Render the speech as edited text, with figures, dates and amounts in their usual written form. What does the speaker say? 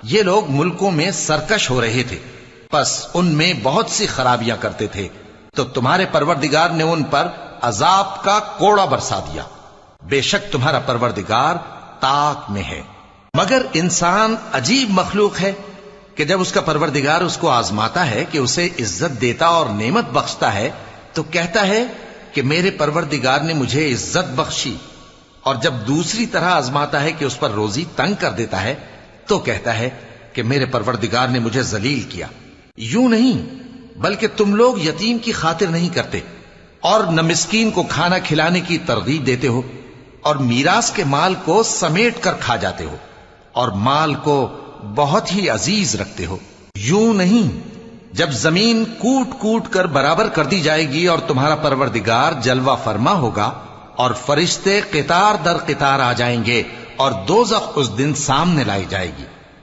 یہ لوگ ملکوں میں سرکش ہو رہے تھے، پس ان میں بہت سی خرابیاں کرتے تھے، تو تمہارے پروردگار نے ان پر عذاب کا کوڑا برسا دیا۔ بے شک تمہارا پروردگار طاق میں ہے۔ مگر انسان عجیب مخلوق ہے کہ جب اس کا پروردگار اس کو آزماتا ہے کہ اسے عزت دیتا اور نعمت بخشتا ہے تو کہتا ہے کہ میرے پروردگار نے مجھے عزت بخشی، اور جب دوسری طرح آزماتا ہے کہ اس پر روزی تنگ کر دیتا ہے تو کہتا ہے کہ میرے پروردگار نے مجھے ذلیل کیا۔ یوں نہیں، بلکہ تم لوگ یتیم کی خاطر نہیں کرتے اور نہ مسکین کو کھانا کھلانے کی ترغیب دیتے ہو، اور میراث کے مال کو سمیٹ کر کھا جاتے ہو، اور مال کو بہت ہی عزیز رکھتے ہو۔ یوں نہیں، جب زمین کوٹ کوٹ کر برابر کر دی جائے گی اور تمہارا پروردگار جلوہ فرما ہوگا اور فرشتے قطار در قطار آ جائیں گے اور دوزخ اس دن سامنے لائی جائے گی،